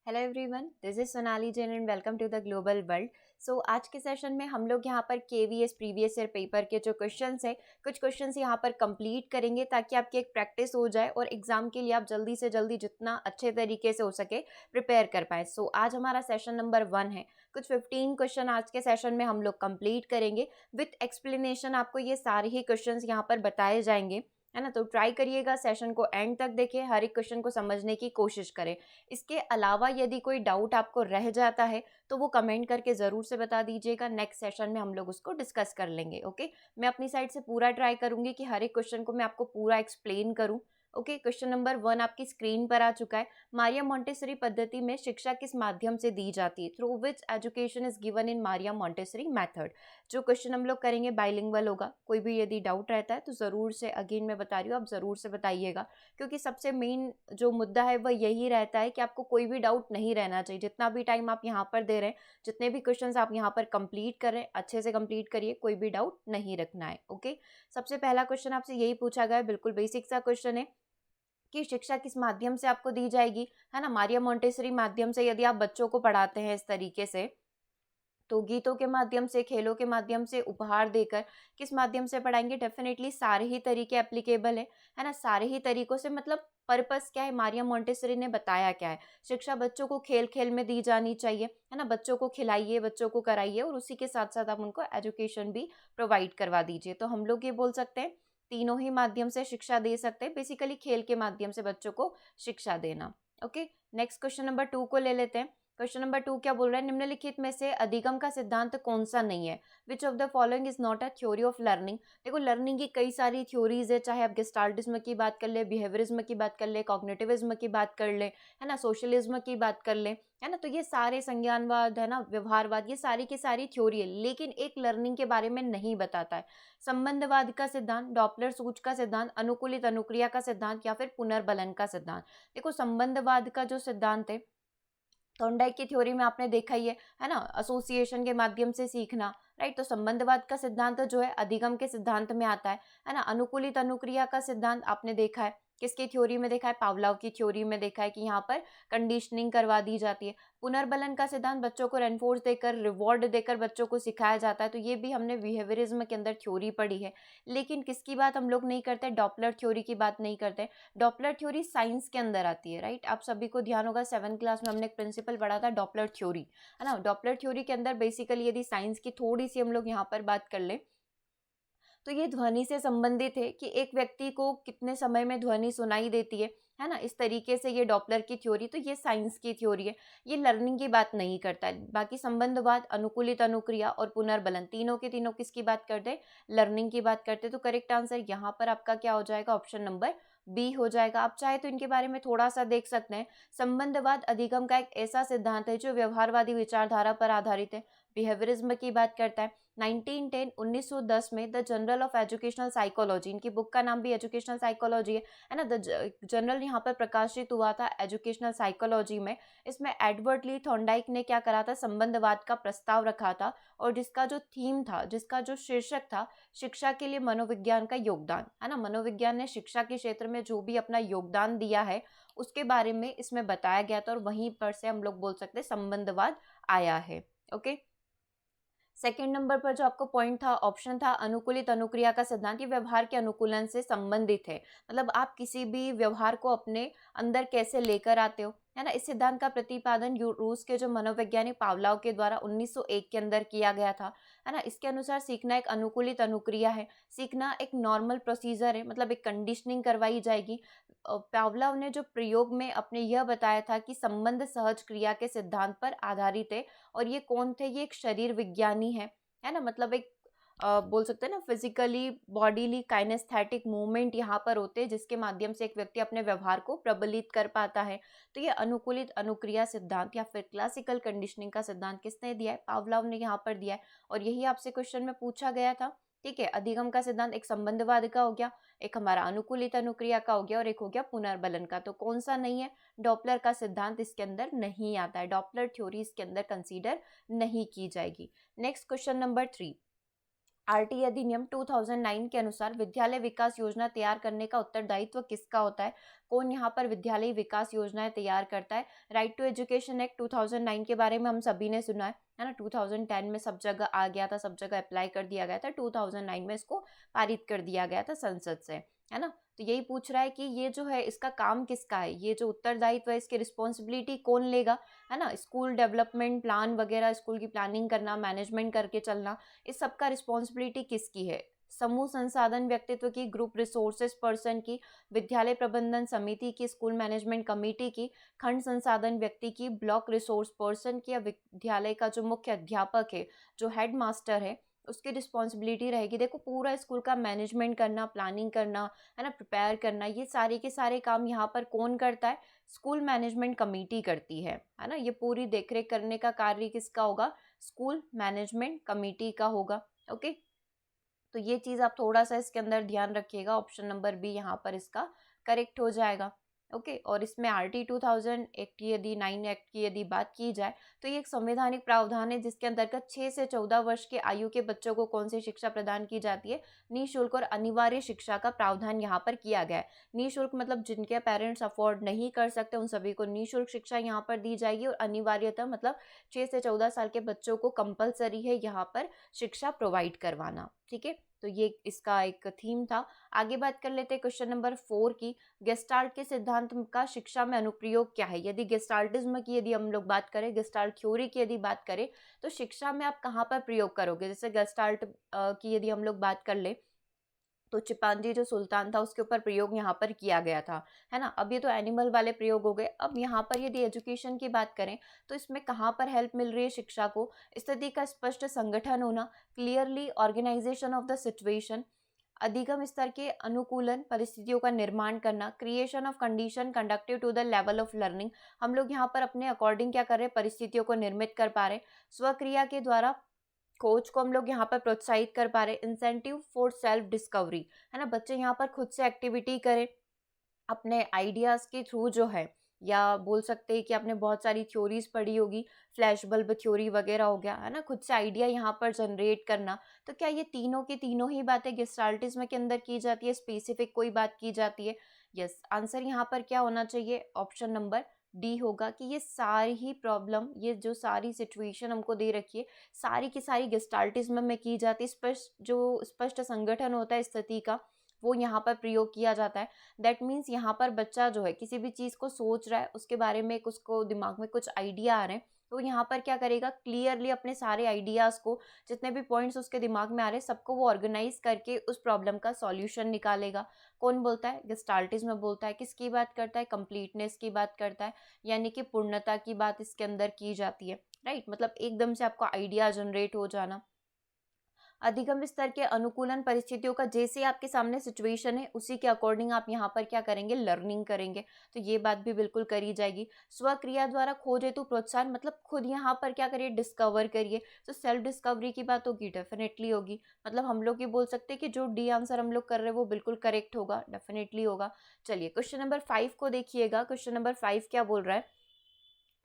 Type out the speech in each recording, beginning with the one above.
Hello everyone, this is Sonali Jain and welcome to the global world. So आज के session में हम लोग यहाँ पर केवीएस प्रीवियस ईयर पेपर के जो क्वेश्चंस है कुछ क्वेश्चंस यहाँ पर कंप्लीट करेंगे ताकि आपकी एक प्रैक्टिस हो जाए और एग्जाम के लिए आप जल्दी से जल्दी जितना अच्छे तरीके से हो सके प्रिपेयर कर पाए। सो आज हमारा सेशन नंबर 1 है। कुछ 15 क्वेश्चन आज के सेशन में हम लोग कंप्लीट करेंगे विथ एक्सप्लेनेशन। आपको ये सारे ही क्वेश्चन यहाँ पर बताए जाएंगे, है ना। तो ट्राई करिएगा, सेशन को एंड तक देखिए, हर एक क्वेश्चन को समझने की कोशिश करें। इसके अलावा यदि कोई डाउट आपको रह जाता है तो वो कमेंट करके ज़रूर से बता दीजिएगा। नेक्स्ट सेशन में हम लोग उसको डिस्कस कर लेंगे। ओके, मैं अपनी साइड से पूरा ट्राई करूंगी कि हर एक क्वेश्चन को मैं आपको पूरा एक्सप्लेन करूं। ओके, क्वेश्चन नंबर 1 आपकी स्क्रीन पर आ चुका है। मारिया मॉन्टेसरी पद्धति में शिक्षा किस माध्यम से दी जाती है? Through which education is given in Maria Montessori method. जो क्वेश्चन हम लोग करेंगे बाइलिंगुअल होगा। कोई भी यदि डाउट रहता है तो ज़रूर से, अगेन मैं बता रही हूँ, आप ज़रूर से बताइएगा, क्योंकि सबसे मेन जो मुद्दा है वह यही रहता है कि आपको कोई भी डाउट नहीं रहना चाहिए। जितना भी टाइम आप यहाँ पर दे रहे हैं, जितने भी क्वेश्चंस आप यहाँ पर कंप्लीट कर रहे हैं, अच्छे से कंप्लीट करिए, कोई भी डाउट नहीं रखना है। ओके, सबसे पहला क्वेश्चन आपसे यही पूछा गया है, बिल्कुल बेसिक सा क्वेश्चन है कि शिक्षा किस माध्यम से आपको दी जाएगी, है ना। मारिया मॉन्टेसरी माध्यम से यदि आप बच्चों को पढ़ाते हैं इस तरीके से, तो गीतों के माध्यम से, खेलों के माध्यम से, उपहार देकर, किस माध्यम से पढ़ाएंगे? डेफिनेटली सारे ही तरीके एप्लीकेबल है ना। सारे ही तरीकों से, मतलब पर्पस क्या है, मारिया मॉन्टेसरी ने बताया क्या है। शिक्षा बच्चों को खेल खेल में दी जानी चाहिए, है ना। बच्चों को खिलाइए, बच्चों को कराइए और उसी के साथ साथ आप उनको एजुकेशन भी प्रोवाइड करवा दीजिए। तो हम लोग ये बोल सकते हैं तीनों ही माध्यम से शिक्षा दे सकते हैं। बेसिकली खेल के माध्यम से बच्चों को शिक्षा देना। ओके, नेक्स्ट क्वेश्चन नंबर 2 को ले लेते हैं। क्वेश्चन नंबर 2 क्या बोल रहा है? निम्नलिखित में से अधिगम का सिद्धांत कौन सा नहीं है? Which of the following is not a theory of learning. देखो, लर्निंग की कई सारी थ्योरीज है, चाहे आप गेस्टाल्टिज्म की बात कर ले, बिहेवियरिज्म की बात कर ले, कॉग्निटिविज्म की बात कर ले, है ना, सोशलिज्म की बात कर ले, है ना। तो ये सारे संज्ञानवाद, है ना, व्यवहारवाद, ये सारी की सारी थ्योरी है, लेकिन एक लर्निंग के बारे में नहीं बताता है। संबंधवाद का सिद्धांत, डॉपलर सूच का सिद्धांत, अनुकूलित अनुक्रिया का सिद्धांत या फिर पुनर्बलन का सिद्धांत। देखो, संबंधवाद का जो सिद्धांत है, थॉर्नडाइक की थ्योरी में आपने देखा ही है ना, एसोसिएशन के माध्यम से सीखना, राइट। तो संबंधवाद का सिद्धांत जो है अधिगम के सिद्धांत में आता है ना। अनुकूलित अनुक्रिया का सिद्धांत आपने देखा है, किसकी थ्योरी में देखा है? पावलोव की थ्योरी में देखा है कि यहाँ पर कंडीशनिंग करवा दी जाती है। पुनर्बलन का सिद्धांत बच्चों को रेनफोर्स देकर, रिवॉर्ड देकर बच्चों को सिखाया जाता है। तो ये भी हमने बिहेवियरिज्म के अंदर थ्योरी पढ़ी है। लेकिन किसकी बात हम लोग नहीं करते? डॉपलर थ्योरी की बात नहीं करते। डॉपलर थ्योरी साइंस के अंदर आती है, राइट। आप सभी को ध्यान होगा, 7th क्लास में हमने एक प्रिंसिपल पढ़ा था डॉपलर थ्योरी, है ना। डॉपलर थ्योरी के अंदर बेसिकली यदि साइंस की थोड़ी सी हम लोग यहाँ पर बात कर लें तो ये ध्वनि से संबंधित है कि एक व्यक्ति को कितने समय में ध्वनि सुनाई देती है ना। इस तरीके से ये डॉपलर की थ्योरी, तो ये साइंस की थ्योरी है, ये लर्निंग की बात नहीं करता है। बाकी संबंधवाद, अनुकूलित अनुक्रिया और पुनर्बलन, तीनों के तीनों किसकी बात करते हैं? लर्निंग की बात करते हैं। तो करेक्ट आंसर यहाँ पर आपका क्या हो जाएगा? ऑप्शन नंबर बी हो जाएगा। आप चाहे तो इनके बारे में थोड़ा सा देख सकते हैं। संबंधवाद अधिगम का एक ऐसा सिद्धांत है जो व्यवहारवादी विचारधारा पर आधारित है, बिहेवियरिज्म की बात करता है। 1910 में the journal of educational psychology, इनकी बुक का नाम भी एजुकेशनल साइकोलॉजी है ना। द जर्नल यहाँ पर प्रकाशित हुआ था एजुकेशनल साइकोलॉजी में। इसमें एडवर्ड ली थॉर्नडाइक ने क्या करा था? संबंधवाद का प्रस्ताव रखा था और जिसका जो थीम था, जिसका जो शीर्षक था, शिक्षा के लिए मनोविज्ञान का योगदान, है ना। मनोविज्ञान ने शिक्षा के क्षेत्र में जो भी अपना योगदान दिया है उसके बारे में इसमें बताया गया था और वहीं पर से हम लोग बोल सकते हैं संबंधवाद आया है। ओके, सेकेंड नंबर पर जो आपको पॉइंट था, ऑप्शन था अनुकूलित अनुक्रिया का सिद्धांत, ये व्यवहार के अनुकूलन से संबंधित है। मतलब आप किसी भी व्यवहार को अपने अंदर कैसे लेकर आते हो, है ना। इस सिद्धांत का प्रतिपादन रूस के जो मनोवैज्ञानिक पावलोव के द्वारा 1901 के अंदर किया गया था, है ना। इसके अनुसार सीखना एक अनुकूलित अनुक्रिया है, सीखना एक नॉर्मल प्रोसीजर है, मतलब एक कंडीशनिंग करवाई जाएगी। पावलोव ने जो प्रयोग में अपने यह बताया था कि संबंध सहज क्रिया के सिद्धांत पर आधारित है। और ये कौन थे? ये एक शरीर विज्ञानी है ना। मतलब एक बोल सकते हैं ना, फिजिकली बॉडीली काइनेस्थेटिक मूवमेंट यहाँ पर होते हैं जिसके माध्यम से एक व्यक्ति अपने व्यवहार को प्रबलित कर पाता है। तो ये अनुकूलित अनुक्रिया सिद्धांत या फिर क्लासिकल कंडीशनिंग का सिद्धांत किसने दिया है? पावलोव ने यहाँ पर दिया है। और यही आपसे क्वेश्चन में पूछा गया था। ठीक है, अधिगम का सिद्धांत एक संबंधवाद का हो गया, एक हमारा अनुकूलित अनुक्रिया का हो गया और एक हो गया पुनर्बलन का। तो कौन सा नहीं है? डॉपलर का सिद्धांत इसके अंदर नहीं आता है, डॉपलर थ्योरी इसके अंदर कंसीडर नहीं की जाएगी। नेक्स्ट क्वेश्चन नंबर 3, आरटी अधिनियम 2009 के अनुसार विद्यालय विकास योजना तैयार करने का उत्तरदायित्व किसका होता है? कौन यहाँ पर विद्यालय विकास योजनाएं तैयार करता है? राइट टू एजुकेशन एक्ट 2009 के बारे में हम सभी ने सुना है ना। 2010 में सब जगह आ गया था, सब जगह अप्लाई कर दिया गया था, 2009 में इसको पारित कर दिया गया था संसद से, है ना। तो यही पूछ रहा है कि ये जो है इसका काम किसका है, ये जो उत्तरदायित्व है इसकी रिस्पॉन्सिबिलिटी कौन लेगा, है ना। स्कूल डेवलपमेंट प्लान वगैरह, स्कूल की प्लानिंग करना, मैनेजमेंट करके चलना, इस सब का रिस्पॉन्सिबिलिटी किसकी है? समूह संसाधन व्यक्तित्व की, ग्रुप रिसोर्सेज पर्सन की, विद्यालय प्रबंधन समिति की, स्कूल मैनेजमेंट कमेटी की, खंड संसाधन व्यक्ति की, ब्लॉक रिसोर्स पर्सन की, या विद्यालय का जो मुख्य अध्यापक है, जो हेड मास्टर है, उसकी रिस्पॉन्सिबिलिटी रहेगी। देखो पूरा स्कूल का मैनेजमेंट करना, प्लानिंग करना, है ना, प्रिपेयर करना, ये सारे के सारे काम यहाँ पर कौन करता है? स्कूल मैनेजमेंट कमेटी करती है ना। ये पूरी देखरेख करने का कार्य किसका होगा? स्कूल मैनेजमेंट कमेटी का होगा। ओके, तो ये चीज़ आप थोड़ा सा इसके अंदर ध्यान रखिएगा। ऑप्शन नंबर बी यहाँ पर इसका करेक्ट हो जाएगा। ओके, और इसमें आरटी 2000 एक्ट की यदि 9 एक्ट की यदि बात की जाए तो ये एक संवैधानिक प्रावधान है जिसके अंतर्गत 6 से 14 वर्ष के आयु के बच्चों को कौन सी शिक्षा प्रदान की जाती है? निःशुल्क और अनिवार्य शिक्षा का प्रावधान यहाँ पर किया गया है। निःशुल्क मतलब जिनके पेरेंट्स अफोर्ड नहीं कर सकते उन सभी को निःशुल्क शिक्षा यहाँ पर दी जाएगी, और अनिवार्यता मतलब 6 से 14 साल के बच्चों को कंपलसरी है यहाँ पर शिक्षा प्रोवाइड करवाना। ठीक है, तो ये इसका एक थीम था। आगे बात कर लेते हैं क्वेश्चन नंबर 4 की। गेस्टाल्ट के सिद्धांत का शिक्षा में अनुप्रयोग क्या है? यदि गेस्टाल्टिज्म की यदि हम लोग बात करें, गेस्टाल्ट थ्योरी की यदि बात करें, तो शिक्षा में आप कहाँ पर प्रयोग करोगे? जैसे गेस्टाल्ट की यदि हम लोग बात कर ले तो चिंपांजी जो सुल्तान था उसके ऊपर प्रयोग यहाँ पर किया गया था, है ना। अब ये तो एनिमल वाले प्रयोग हो गए। अब यहाँ पर यदि एजुकेशन की बात करें तो इसमें कहाँ पर हेल्प मिल रही है शिक्षा को? स्थिति का स्पष्ट संगठन होना, clearly organization of the situation, अधिगम स्तर के अनुकूलन परिस्थितियों का निर्माण करना, creation of condition conductive to the level of learning. हम लोग यहाँ पर अपने अकॉर्डिंग क्या कर रहे हैं? परिस्थितियों को निर्मित कर पा रहे हैं। स्वक्रिया के द्वारा खोज को हम लोग यहाँ पर प्रोत्साहित कर पा रहे। इंसेंटिव फॉर सेल्फ डिस्कवरी, है ना, बच्चे यहाँ पर खुद से एक्टिविटी करें अपने आइडियाज़ के थ्रू जो है, या बोल सकते हैं कि आपने बहुत सारी थ्योरीज पढ़ी होगी, फ्लैश बल्ब थ्योरी वगैरह हो गया, है ना, खुद से आइडिया यहाँ पर जनरेट करना। तो क्या ये तीनों की तीनों ही बातें गेस्टाल्टिज्म के अंदर की जाती है? स्पेसिफिक कोई बात की जाती है? यस, आंसर यहाँ पर क्या होना चाहिए? ऑप्शन नंबर डी होगा कि ये सारी ही प्रॉब्लम, ये जो सारी सिचुएशन हमको दे रखी है, सारी की सारी गेस्टाल्टिज्म में की जाती है। स्पष्ट संगठन होता है स्थिति का, वो यहाँ पर प्रयोग किया जाता है। दैट मीन्स यहाँ पर बच्चा जो है किसी भी चीज़ को सोच रहा है, उसके बारे में उसको दिमाग में कुछ आइडिया आ रहे हैं, तो यहाँ पर क्या करेगा? क्लियरली अपने सारे आइडियाज़ को, जितने भी पॉइंट्स उसके दिमाग में आ रहे हैं, सबको वो ऑर्गेनाइज करके उस प्रॉब्लम का सॉल्यूशन निकालेगा। कौन बोलता है? गेस्टाल्टिज्म बोलता है। किसकी बात करता है? कंप्लीटनेस की बात करता है, यानी कि पूर्णता की बात इसके अंदर की जाती है। राइट, मतलब एकदम से आपका आइडिया जनरेट हो जाना। अधिगम स्तर के अनुकूलन परिस्थितियों का, जैसे आपके सामने सिचुएशन है उसी के अकॉर्डिंग आप यहाँ पर क्या करेंगे? लर्निंग करेंगे। तो ये बात भी बिल्कुल करी जाएगी। स्वक्रिया द्वारा खोज हेतु प्रोत्साहन, मतलब खुद यहाँ पर क्या करिए? डिस्कवर करिए। तो सेल्फ डिस्कवरी की बात होगी, डेफिनेटली होगी। मतलब हम लोग ये बोल सकते हैं कि जो डी आंसर हम लोग कर रहे हैं वो बिल्कुल करेक्ट होगा, डेफिनेटली होगा। चलिए क्वेश्चन नंबर 5 को देखिएगा। क्वेश्चन नंबर 5 क्या बोल रहा है?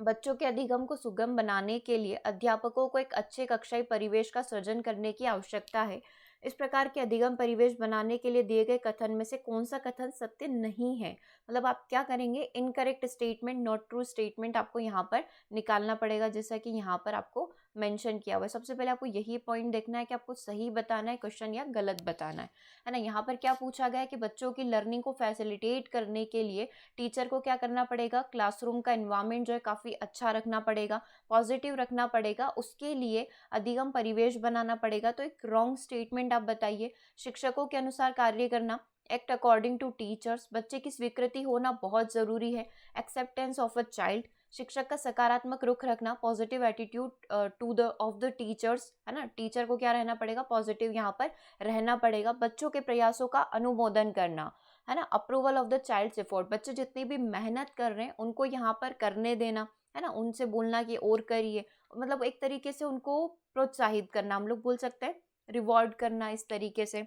बच्चों के अधिगम को सुगम बनाने के लिए अध्यापकों को एक अच्छे कक्षाई परिवेश का सृजन करने की आवश्यकता है। इस प्रकार के अधिगम परिवेश बनाने के लिए दिए गए कथन में से कौन सा कथन सत्य नहीं है? मतलब आप क्या करेंगे? Incorrect statement, not true statement आपको यहाँ पर निकालना पड़ेगा, जैसा कि यहाँ पर आपको मेंशन किया हुआ है। सबसे पहले आपको यही पॉइंट देखना है कि आपको सही बताना है क्वेश्चन या गलत बताना है ना। यहाँ पर क्या पूछा गया है कि बच्चों की लर्निंग को फैसिलिटेट करने के लिए टीचर को क्या करना पड़ेगा? क्लासरूम का एनवायरनमेंट जो है काफ़ी अच्छा रखना पड़ेगा, पॉजिटिव रखना पड़ेगा, उसके लिए अधिगम परिवेश बनाना पड़ेगा। तो एक रॉन्ग स्टेटमेंट आप बताइए। शिक्षकों के अनुसार कार्य करना, एक्ट अकॉर्डिंग टू टीचर्स, बच्चे की स्वीकृति होना बहुत ज़रूरी है, एक्सेप्टेंस ऑफ अ चाइल्ड, शिक्षक का सकारात्मक रुख रखना, positive attitude to the of the teachers, है ना, टीचर को क्या रहना पड़ेगा? पॉजिटिव यहाँ पर रहना पड़ेगा। बच्चों के प्रयासों का अनुमोदन करना, है ना, approval of the child's effort, बच्चे जितनी भी मेहनत कर रहे हैं उनको यहाँ पर करने देना, है ना, उनसे बोलना कि और करिए, मतलब एक तरीके से उनको प्रोत्साहित करना, हम लोग बोल सकते हैं रिवॉर्ड करना। इस तरीके से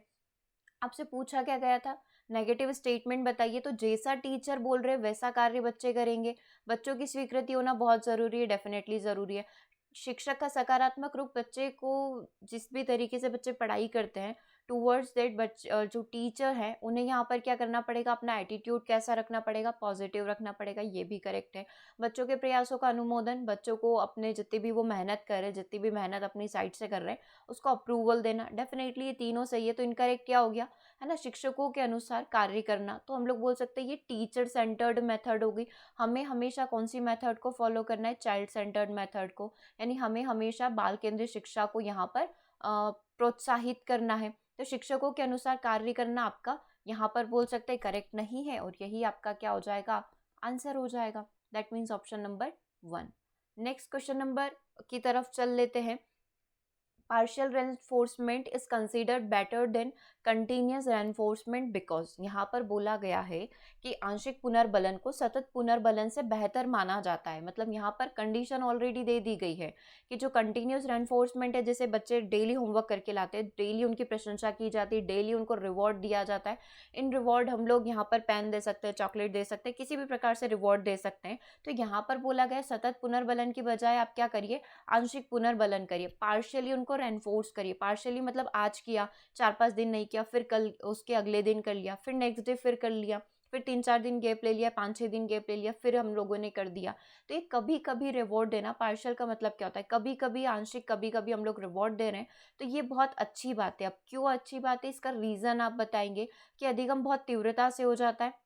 आपसे पूछा क्या गया था? नेगेटिव स्टेटमेंट बताइए। तो जैसा टीचर बोल रहे वैसा कार्य बच्चे करेंगे। बच्चों की स्वीकृति होना बहुत ज़रूरी है, डेफिनेटली ज़रूरी है। शिक्षक का सकारात्मक रूप बच्चे को जिस भी तरीके से बच्चे पढ़ाई करते हैं टूवर्ड्स दैट बच्चे जो टीचर है उन्हें यहाँ पर क्या करना पड़ेगा, अपना एटीट्यूड कैसा रखना पड़ेगा, पॉजिटिव रखना पड़ेगा, ये भी करेक्ट है। बच्चों के प्रयासों का अनुमोदन, बच्चों को अपने जितनी भी वो मेहनत कर रहे हैं, जितनी भी मेहनत अपनी साइड से कर रहे हैं उसको अप्रूवल देना, डेफिनेटली ये तीनों सही है। तो इनकरेक्ट क्या हो गया है ना, शिक्षकों के अनुसार कार्य करना। तो हम लोग बोल सकते हैं ये टीचर सेंटर्ड मेथड होगी। हमें हमेशा कौन सी मेथड को फॉलो करना है, चाइल्ड सेंटर्ड मेथड को, यानी हमें हमेशा बाल केंद्रित शिक्षा को यहाँ पर प्रोत्साहित करना है। तो शिक्षकों के अनुसार कार्य करना आपका यहाँ पर बोल सकते हैं करेक्ट नहीं है, और यही आपका क्या हो जाएगा, आंसर हो जाएगा। That means option number 1। Next question number की तरफ चल लेते हैं। Partial reinforcement is considered better than continuous reinforcement because, यहाँ पर बोला गया है कि आंशिक पुनर्बलन को सतत पुनर्बलन से बेहतर माना जाता है। मतलब यहाँ पर कंडीशन ऑलरेडी दे दी गई है कि जो कंटिन्यूस रेनफोर्समेंट है, जैसे बच्चे डेली होमवर्क करके लाते हैं, डेली उनकी प्रशंसा की जाती है, डेली उनको रिवॉर्ड दिया जाता है। इन रिवॉर्ड हम लोग यहाँ पर पेन दे सकते हैं, चॉकलेट दे सकते हैं, किसी भी प्रकार से रिवॉर्ड दे सकते हैं। तो यहाँ पर बोला गया सतत पुनर्बलन की बजाय आप क्या करिए, आंशिक पुनर्बलन करिए, पार्शियली उनको रेनफोर्स करिए। पार्शियली मतलब आज किया, 4-5 दिन नहीं किया, फिर कल उसके अगले दिन कर लिया, फिर नेक्स्ट डे फिर कर लिया, फिर 3-4 दिन गैप ले लिया, 5-6 दिन गैप ले लिया, फिर हम लोगों ने कर दिया। तो ये कभी कभी रिवॉर्ड देना, पार्शियल का मतलब क्या होता है, कभी कभी आंशिक, कभी कभी हम लोग रिवॉर्ड दे रहे हैं। तो ये बहुत अच्छी बात है। अब क्यों अच्छी बात है, इसका रीज़न आप बताएंगे कि अधिगम बहुत तीव्रता से हो जाता है,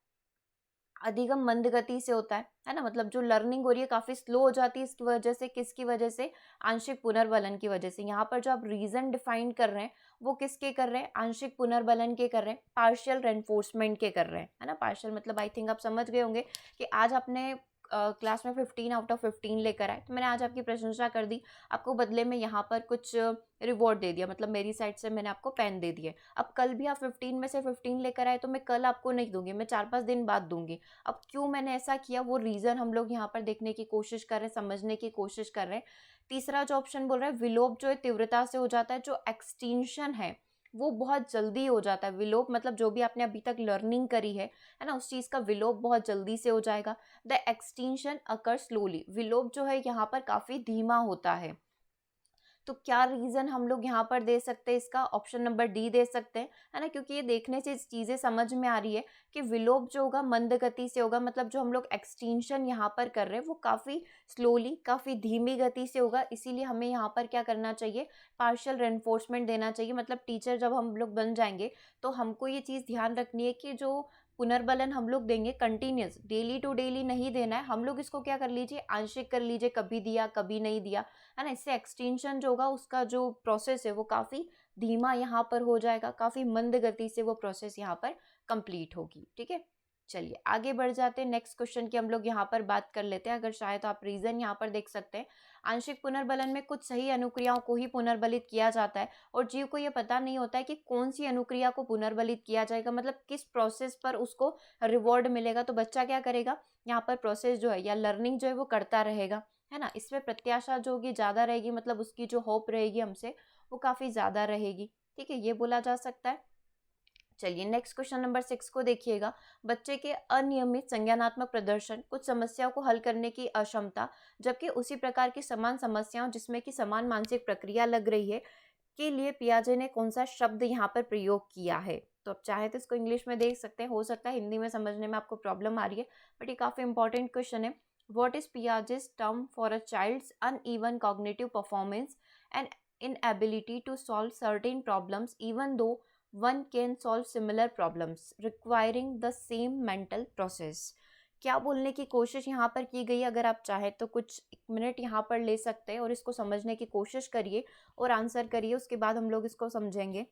अधिगम मंद गति से होता है ना। मतलब जो लर्निंग हो रही है काफ़ी स्लो हो जाती है, इसकी वजह से, किसकी वजह से, आंशिक पुनर्बलन की वजह से। यहाँ पर जो आप रीज़न डिफाइन कर रहे हैं वो किसके कर रहे हैं, आंशिक पुनर्बलन के कर रहे हैं, पार्शियल रेनफोर्समेंट के कर रहे हैं, है ना। पार्शियल मतलब आई थिंक आप समझ गए होंगे कि आज आपने क्लास में 15/15 लेकर आए, तो मैंने आज आपकी प्रशंसा कर दी, आपको बदले में यहाँ पर कुछ रिवॉर्ड दे दिया, मतलब मेरी साइड से मैंने आपको पेन दे दिए। अब कल भी आप 15 में से 15 लेकर आए, तो मैं कल आपको नहीं दूंगी, मैं 4-5 दिन बाद दूंगी। अब क्यों मैंने ऐसा किया, वो रीज़न हम लोग यहाँ पर देखने की कोशिश कर रहे हैं, समझने की कोशिश कर रहे हैं। तीसरा जो ऑप्शन बोल रहा है, विलोप जो है तीव्रता से हो जाता है, जो एक्सटिंक्शन है वो बहुत जल्दी हो जाता है। विलोप मतलब जो भी आपने अभी तक लर्निंग करी है ना, उस चीज़ का विलोप बहुत जल्दी से हो जाएगा। द एक्सटिंक्शन अकर स्लोली, विलोप जो है यहाँ पर काफ़ी धीमा होता है। तो क्या रीज़न हम लोग यहाँ पर दे सकते हैं, इसका ऑप्शन नंबर डी दे सकते हैं, है ना। क्योंकि ये देखने से चीज़ें समझ में आ रही है कि विलोप जो होगा मंद गति से होगा, मतलब जो हम लोग एक्सटेंशन यहाँ पर कर रहे हैं वो काफ़ी स्लोली, काफ़ी धीमी गति से होगा। इसीलिए हमें यहाँ पर क्या करना चाहिए, पार्शियल रेनफोर्समेंट देना चाहिए। मतलब टीचर जब हम लोग बन जाएंगे तो हमको ये चीज़ ध्यान रखनी है कि जो पुनर्बलन हम लोग देंगे कंटिन्यूस, डेली टू डेली नहीं देना है। हम लोग इसको क्या कर लीजिए, आंशिक कर लीजिए, कभी दिया कभी नहीं दिया, है ना। इससे एक्सटेंशन जो होगा उसका जो प्रोसेस है वो काफ़ी धीमा यहाँ पर हो जाएगा, काफ़ी मंद गति से वो प्रोसेस यहाँ पर कंप्लीट होगी। ठीक है, चलिए आगे बढ़ जाते हैं। नेक्स्ट क्वेश्चन की हम लोग यहाँ पर बात कर लेते हैं। अगर चाहे तो आप रीज़न यहाँ पर देख सकते हैं। आंशिक पुनर्बलन में कुछ सही अनुक्रियाओं को ही पुनर्बलित किया जाता है और जीव को ये पता नहीं होता है कि कौन सी अनुक्रिया को पुनर्बलित किया जाएगा, मतलब किस प्रोसेस पर उसको रिवॉर्ड मिलेगा। तो बच्चा क्या करेगा, यहाँ पर प्रोसेस जो है या लर्निंग जो है वो करता रहेगा, है ना। इसमें प्रत्याशा जो होगी ज़्यादा रहेगी, मतलब उसकी जो होप रहेगी हमसे वो काफ़ी ज़्यादा रहेगी। ठीक है, ये बोला जा सकता है। चलिए नेक्स्ट क्वेश्चन नंबर 6 को देखिएगा। बच्चे के अनियमित संज्ञानात्मक प्रदर्शन, कुछ समस्याओं को हल करने की अक्षमता, जबकि उसी प्रकार की समान समस्याओं जिसमें कि समान मानसिक प्रक्रिया लग रही है के लिए पियाजे ने कौन सा शब्द यहाँ पर प्रयोग किया है। तो आप चाहे तो इसको इंग्लिश में देख सकते हैं, हो सकता है हिंदी में समझने में आपको प्रॉब्लम आ रही है, बट ये काफ़ी इंपॉर्टेंट क्वेश्चन है। What is Piaget's term for a child's uneven cognitive performance and inability to solve certain problems even though one can solve similar problems requiring the same mental process? क्या बोलने की कोशिश यहाँ पर की गई है, अगर आप चाहें तो कुछ 1 मिनट यहाँ पर ले सकते हैं और इसको समझने की कोशिश करिए और आंसर करिए, उसके बाद हम लोग इसको समझेंगे।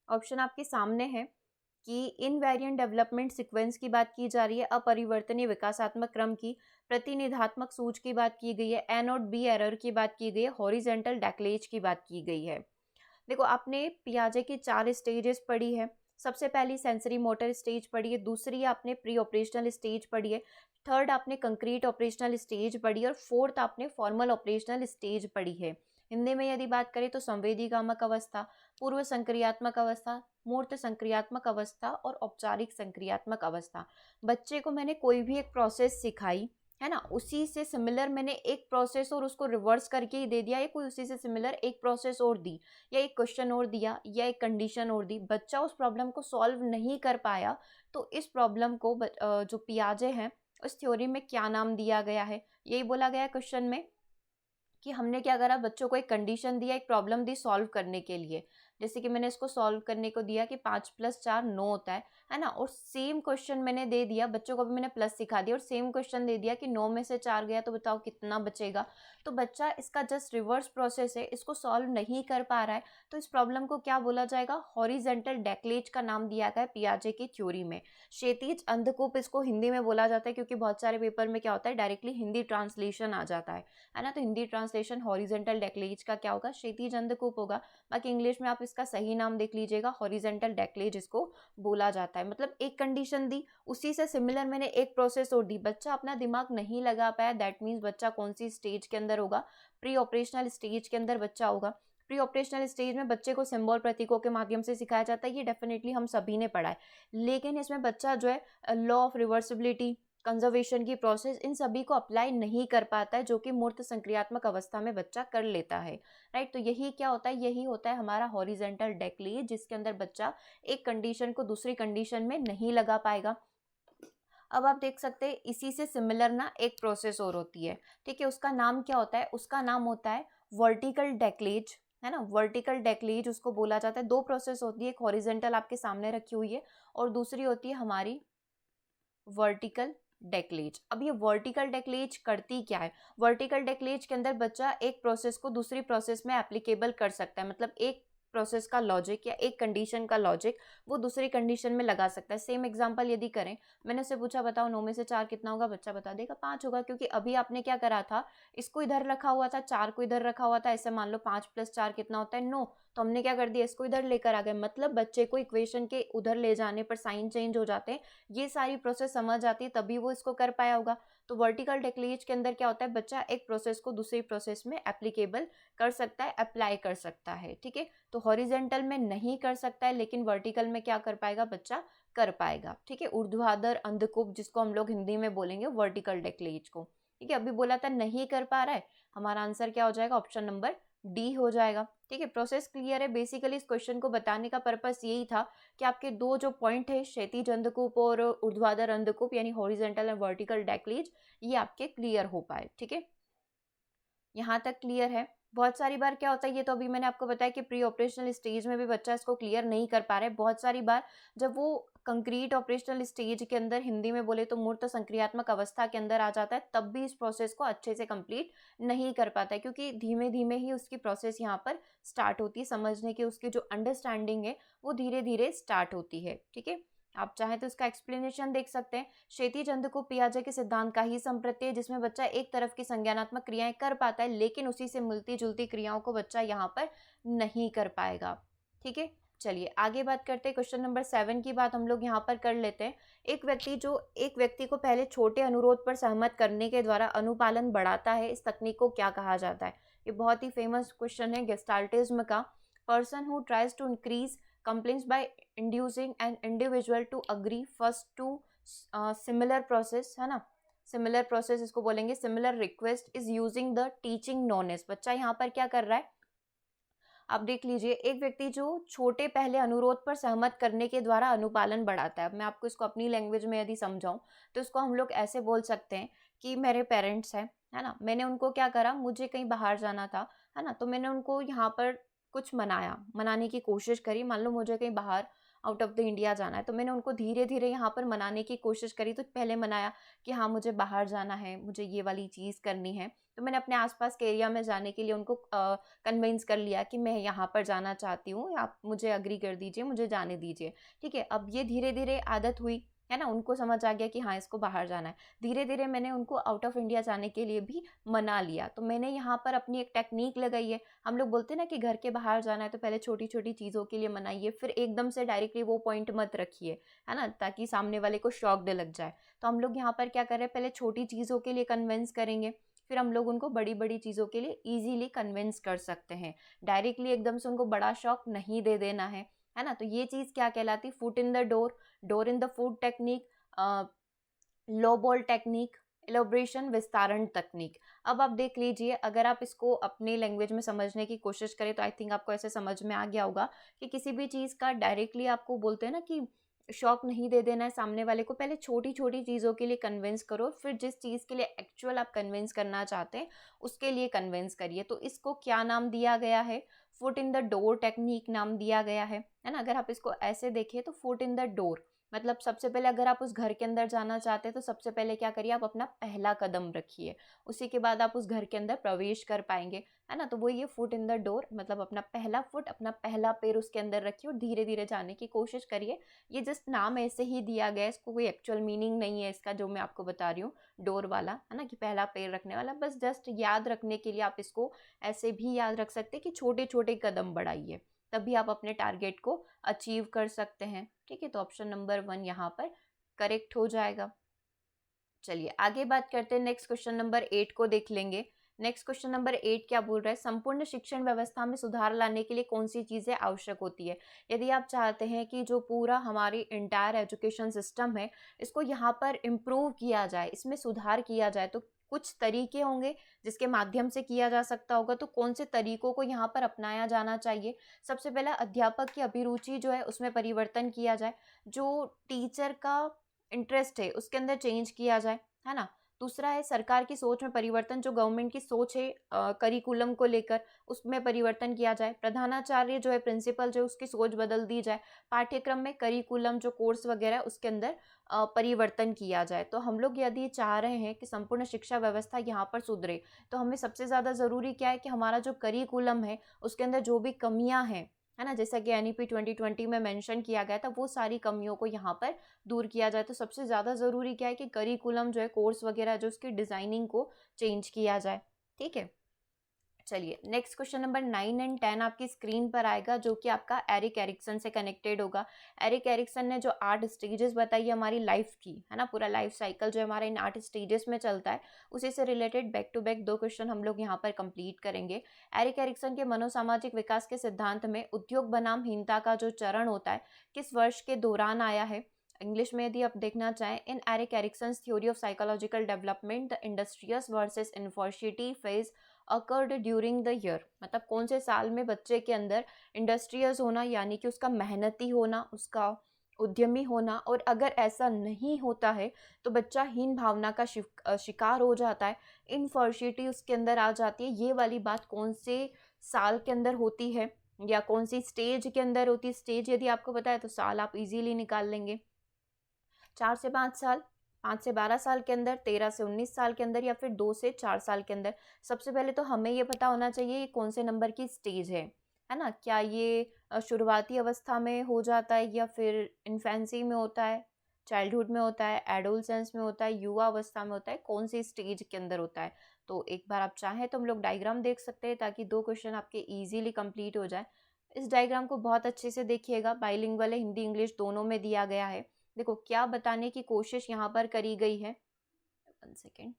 ऑप्शन आपके सामने है कि इनवेरिएंट डेवलपमेंट सीक्वेंस की बात की जा रही है, अपरिवर्तनीय विकासात्मक क्रम की, प्रतिनिधात्मक सूच की बात की गई है, एन और बी एरर की बात की गई है, हॉरिजेंटल डैक्लेज की बात की गई है। देखो आपने पियाजे की 4 स्टेजेस पढ़ी है। सबसे पहली सेंसरी मोटर स्टेज पढ़ी है, दूसरी आपने प्री ऑपरेशनल स्टेज पढ़ी है, थर्ड आपने कंक्रीट ऑपरेशनल स्टेज पढ़ी है और फोर्थ आपने फॉर्मल ऑपरेशनल स्टेज पढ़ी है। हिंदी में यदि बात करें तो संवेदीगामक अवस्था, पूर्व संक्रियात्मक अवस्था, मूर्त संक्रियात्मक अवस्था और औपचारिक संक्रियात्मक अवस्था। बच्चे को मैंने कोई भी एक प्रोसेस सिखाई, है ना, उसी से सिमिलर मैंने एक प्रोसेस और उसको रिवर्स करके ही दे दिया, या कोई उसी से सिमिलर एक प्रोसेस और दी, या एक क्वेश्चन और दिया, या एक कंडीशन और दी, बच्चा उस प्रॉब्लम को सॉल्व नहीं कर पाया, तो इस प्रॉब्लम को जो पियाजे हैं उस थ्योरी में क्या नाम दिया गया है, यही बोला गया क्वेश्चन में कि हमने क्या करा, बच्चों को एक कंडीशन दिया, एक प्रॉब्लम दी सॉल्व करने के लिए। जैसे कि मैंने इसको सॉल्व करने को दिया कि 5+4 9 होता है ना, और सेम क्वेश्चन मैंने दे दिया, बच्चों को भी मैंने प्लस सिखा दिया और सेम क्वेश्चन दे दिया कि 9 में से 4 गया तो बताओ कितना बचेगा। तो बच्चा इसका जस्ट रिवर्स प्रोसेस है, इसको सॉल्व नहीं कर पा रहा है, तो इस प्रॉब्लम को क्या बोला जाएगा, हॉरिजेंटल डेक्लेज का नाम दिया गया है पियाजे की थ्योरी में। क्षैतिज अंधकूप इसको हिंदी में बोला जाता है, क्योंकि बहुत सारे पेपर में क्या होता है, डायरेक्टली हिंदी ट्रांसलेशन आ जाता है ना, तो हिंदी ट्रांसलेशन हॉरिजेंटल डेक्लेज का क्या होगा, क्षैतिज अंधकूप होगा। बाकी इंग्लिश में आप इसका सही नाम देख लीजिएगा, हॉरिजेंटल डेक्लेज इसको बोला जाता है। मतलब एक कंडीशन दी, उसी से सिमिलर मैंने एक प्रोसेस और दी, बच्चा अपना दिमाग नहीं लगा पाया, दैट मीन्स बच्चा कौन सी स्टेज के अंदर होगा, प्री ऑपरेशनल स्टेज के अंदर बच्चा होगा। प्री ऑपरेशनल स्टेज में बच्चे को सिंबल प्रतीकों के माध्यम से सिखाया जाता है, ये डेफिनेटली हम सभी ने पढ़ा है, लेकिन इसमें बच्चा जो है लॉ ऑफ रिवर्सिबिलिटी, कंजर्वेशन की प्रोसेस, इन सभी को अप्लाई नहीं कर पाता है, जो कि मूर्त संक्रियात्मक अवस्था में बच्चा कर लेता है, राइट। तो यही क्या होता है, यही होता है हमारा हॉरिजेंटल डेक्लेज, जिसके अंदर बच्चा एक कंडीशन को दूसरी कंडीशन में नहीं लगा पाएगा। अब आप देख सकते हैं इसी से सिमिलर ना एक प्रोसेस और होती है, ठीक है, उसका नाम क्या होता है, उसका नाम होता है वर्टिकल डेक्लेज, है ना, वर्टिकल डेक्लेज उसको बोला जाता है। दो प्रोसेस होती है, एक हॉरिजेंटल आपके सामने रखी हुई है और दूसरी होती है हमारी वर्टिकल डेक्लेज। अब ये वर्टिकल डेक्लेज करती क्या है, वर्टिकल डेक्लेज के अंदर बच्चा एक प्रोसेस को दूसरी प्रोसेस में एप्लीकेबल कर सकता है, मतलब एक प्रोसेस का लॉजिक या एक कंडीशन का लॉजिक वो दूसरी कंडीशन में लगा सकता है। सेम एग्जांपल यदि करें, मैंने उससे पूछा बताओ 9 में से 4 कितना होगा, बच्चा बता देगा 5 होगा, क्योंकि अभी आपने क्या करा था, इसको इधर रखा हुआ था, 4 को इधर रखा हुआ था, ऐसे मान लो 5+4 कितना होता है 9, तो हमने क्या कर दिया, इसको इधर लेकर आ गए, मतलब बच्चे को इक्वेशन के उधर ले जाने पर साइन चेंज हो जाते हैं, ये सारी प्रोसेस समझ आती है, तभी वो इसको कर पाया होगा। तो वर्टिकल डेक्लेज के अंदर क्या होता है, बच्चा एक प्रोसेस को दूसरी प्रोसेस में एप्लीकेबल कर सकता है, अप्लाई कर सकता है, ठीक है। तो हॉरिजेंटल में नहीं कर सकता है, लेकिन वर्टिकल में क्या कर पाएगा, बच्चा कर पाएगा, ठीक है। ऊर्ध्वाधर अंधकूप जिसको हम लोग हिंदी में बोलेंगे वर्टिकल डेक्लेज को, ठीक है। अभी बोला था नहीं कर पा रहा है, हमारा आंसर क्या हो जाएगा, ऑप्शन नंबर डी हो जाएगा, ठीक है। प्रोसेस क्लियर है। बेसिकली इस क्वेश्चन को बताने का पर्पस यही था कि आपके दो जो पॉइंट है, क्षैतिज अंधकूप और ऊर्ध्वाधर अंधकूप, यानी हॉरिजेंटल एंड वर्टिकल डेक्लेज, ये आपके क्लियर हो पाए, ठीक है। यहाँ तक क्लियर है। बहुत सारी बार क्या होता है, ये तो अभी मैंने आपको बताया कि प्री ऑपरेशनल स्टेज में भी बच्चा इसको क्लियर नहीं कर पा रहा है। बहुत सारी बार जब वो कंक्रीट ऑपरेशनल स्टेज के अंदर, हिंदी में बोले तो मूर्त संक्रियात्मक अवस्था के अंदर आ जाता है, तब भी इस प्रोसेस को अच्छे से कंप्लीट नहीं कर पाता है, क्योंकि धीमे धीमे ही उसकी प्रोसेस यहाँ पर स्टार्ट होती है, समझने की उसकी जो अंडरस्टैंडिंग है वो धीरे धीरे स्टार्ट होती है, ठीक है। आप चाहें तो इसका एक्सप्लेनेशन देख सकते हैं। क्षैतिज अंधकूप पियाजे के सिद्धांत का ही संप्रत्यय, जिसमें बच्चा एक तरफ की संज्ञानात्मक क्रियाएं कर पाता है, लेकिन उसी से मिलती जुलती क्रियाओं को बच्चा यहाँ पर नहीं कर पाएगा, ठीक है। चलिए आगे बात करते हैं। क्वेश्चन नंबर 7 की बात हम लोग यहाँ पर कर लेते हैं। एक व्यक्ति को पहले छोटे अनुरोध पर सहमत करने के द्वारा अनुपालन बढ़ाता है, इस तकनीक को क्या कहा जाता है। ये बहुत ही फेमस क्वेश्चन है गेस्टाल्टिज्म का। Person who tries to increase complaints by inducing an individual to agree first to similar process, है ना, similar process इसको बोलेंगे, similar request is using the teaching knownness। बच्चा यहाँ पर क्या कर रहा है, आप देख लीजिए, एक व्यक्ति जो छोटे पहले अनुरोध पर सहमत करने के द्वारा अनुपालन बढ़ाता है। अब मैं आपको इसको अपनी लैंग्वेज में यदि समझाऊं तो इसको हम लोग ऐसे बोल सकते हैं कि मेरे पेरेंट्स हैं, है ना, मैंने उनको क्या करा, मुझे कहीं बाहर जाना था, है ना, तो मैंने उनको यहाँ पर कुछ मनाने की कोशिश करी। मान लो मुझे कहीं बाहर आउट ऑफ द इंडिया जाना है, तो मैंने उनको धीरे धीरे यहाँ पर मनाने की कोशिश करी। तो पहले मनाया कि हाँ मुझे बाहर जाना है, मुझे ये वाली चीज़ करनी है, तो मैंने अपने आसपास के एरिया में जाने के लिए उनको कन्विंस कर लिया कि मैं यहाँ पर जाना चाहती हूँ, आप मुझे अग्री कर दीजिए, मुझे जाने दीजिए, ठीक है। अब ये धीरे धीरे आदत हुई, है ना, उनको समझ आ गया कि हाँ इसको बाहर जाना है। धीरे धीरे मैंने उनको आउट ऑफ इंडिया जाने के लिए भी मना लिया। तो मैंने यहाँ पर अपनी एक टेक्निक लगाई है। हम लोग बोलते हैं ना कि घर के बाहर जाना है तो पहले छोटी छोटी चीज़ों के लिए मनाइए, फिर एकदम से डायरेक्टली वो पॉइंट मत रखिए, है ना, ताकि सामने वाले को शॉक दे लग जाए। तो हम लोग यहाँ पर क्या कर रहे हैं, पहले छोटी चीज़ों के लिए कन्विंस करेंगे, फिर हम लोग उनको बड़ी बड़ी चीज़ों के लिए ईजीली कन्विंस कर सकते हैं। डायरेक्टली एकदम से उनको बड़ा शॉक नहीं दे देना है ना। तो ये चीज़ क्या कहलाती, foot in the door, door in the food technique, low ball technique, elaboration विस्तारण तकनीक। अब आप देख लीजिए, अगर आप इसको अपनी लैंग्वेज में समझने की कोशिश करें तो आई थिंक आपको ऐसे समझ में आ गया होगा कि किसी भी चीज़ का डायरेक्टली आपको बोलते हैं ना कि शॉक नहीं दे देना है सामने वाले को, पहले छोटी छोटी चीज़ों के लिए कन्विंस करो, फिर जिस चीज़ के लिए एक्चुअल आप कन्विंस करना चाहते हैं उसके लिए कन्विंस करिए। तो इसको क्या नाम दिया गया है? Foot in the door technique नाम दिया गया है ना। अगर आप इसको ऐसे देखिए तो फुट इन द डोर मतलब सबसे पहले अगर आप उस घर के अंदर जाना चाहते हैं तो सबसे पहले क्या करिए, आप अपना पहला कदम रखिए, उसी के बाद आप उस घर के अंदर प्रवेश कर पाएंगे, है ना। तो वो ये फुट इन द डोर मतलब अपना पहला फुट, अपना पहला पैर उसके अंदर रखिए और धीरे धीरे जाने की कोशिश करिए। ये जस्ट नाम ऐसे ही दिया गया है, इसको कोई एक्चुअल मीनिंग नहीं है इसका, जो मैं आपको बता रही हूँ डोर वाला, है ना, कि पहला पैर रखने वाला। बस जस्ट याद रखने के लिए आप इसको ऐसे भी याद रख सकते हैं कि छोटे छोटे कदम बढ़ाइए, तभी आप अपने टारगेट को अचीव कर सकते हैं। ठीक है, तो ऑप्शन नंबर 1 यहाँ पर करेक्ट हो जाएगा। चलिए आगे बात करते हैं, नेक्स्ट क्वेश्चन नंबर 8 को देख लेंगे। नेक्स्ट क्वेश्चन नंबर 8 क्या बोल रहा है? संपूर्ण शिक्षण व्यवस्था में सुधार लाने के लिए कौन सी चीज़ें आवश्यक होती है? यदि आप चाहते हैं कि जो पूरा हमारी इंटायर एजुकेशन सिस्टम है इसको यहाँ पर इम्प्रूव किया जाए, इसमें सुधार किया जाए, तो कुछ तरीके होंगे जिसके माध्यम से किया जा सकता होगा। तो कौन से तरीकों को यहाँ पर अपनाया जाना चाहिए? सबसे पहला, अध्यापक की अभिरुचि जो है उसमें परिवर्तन किया जाए, जो टीचर का इंटरेस्ट है उसके अंदर चेंज किया जाए, है ना। दूसरा है सरकार की सोच में परिवर्तन, जो गवर्नमेंट की सोच है करिकुलम को लेकर उसमें परिवर्तन किया जाए। प्रधानाचार्य जो है, प्रिंसिपल जो है, उसकी सोच बदल दी जाए। पाठ्यक्रम में करिकुलम जो कोर्स वगैरह है उसके अंदर परिवर्तन किया जाए। तो हम लोग यदि चाह रहे हैं कि संपूर्ण शिक्षा व्यवस्था यहाँ पर सुधरे तो हमें सबसे ज़्यादा ज़रूरी क्या है कि हमारा जो करिकुलम है उसके अंदर जो भी कमियां हैं, है ना, जैसा कि एनईपी 2020 में मेंशन किया गया था, वो सारी कमियों को यहाँ पर दूर किया जाए। तो सबसे ज़्यादा ज़रूरी क्या है कि करिकुलम जो है, कोर्स वगैरह जो उसकी डिज़ाइनिंग को चेंज किया जाए। ठीक है, चलिए नेक्स्ट क्वेश्चन नंबर 9 एंड 10 आपकी स्क्रीन पर आएगा, जो कि आपका एरिक एरिक्सन से कनेक्टेड होगा। एरिक एरिक्सन ने जो 8 स्टेजेस बताई है हमारी लाइफ की, है ना, पूरा लाइफ साइकिल जो हमारा इन 8 स्टेजेस में चलता है, उसी से related back to back 2 question हम लोग यहाँ पर कंप्लीट करेंगे। एरिक एरिक्सन के मनोसामाजिक विकास के सिद्धांत में उद्योग बनाम हीनता का जो चरण होता है किस वर्ष के दौरान आया है? इंग्लिश में यदि आप देखना चाहें, in Erik Erikson's theory of psychological development the industrious versus inferiority phase occurred during the year, मतलब कौन से साल में बच्चे के अंदर इंडस्ट्रियस होना यानी कि उसका मेहनती होना, उसका उद्यमी होना, और अगर ऐसा नहीं होता है तो बच्चा हीन भावना का शिकार हो जाता है, इनफर्सिटी उसके अंदर आ जाती है। ये वाली बात कौन से साल के अंदर होती है या कौन सी स्टेज के अंदर होती है? स्टेज यदि आपको पता है तो साल आप इजीली निकाल लेंगे। 4 से 5 साल, 5 से 12 साल के अंदर, 13 से 19 साल के अंदर, या फिर 2 से 4 साल के अंदर। सबसे पहले तो हमें ये पता होना चाहिए ये कौन से नंबर की स्टेज है ना। क्या ये शुरुआती अवस्था में हो जाता है या फिर इन्फेंसी में होता है, चाइल्डहुड में होता है, एडोलसेंस में होता है, युवा अवस्था में होता है, कौन सी स्टेज के अंदर होता है? तो एक बार आप चाहें तो हम लोग डायग्राम देख सकते हैं ताकि 2 क्वेश्चन आपके ईजिली कंप्लीट हो जाए। इस डायग्राम को बहुत अच्छे से देखिएगा, बाइलिंगुअल है, हिंदी इंग्लिश दोनों में दिया गया है। देखो क्या बताने की कोशिश यहाँ पर करी गई है। 1 सेकेंड,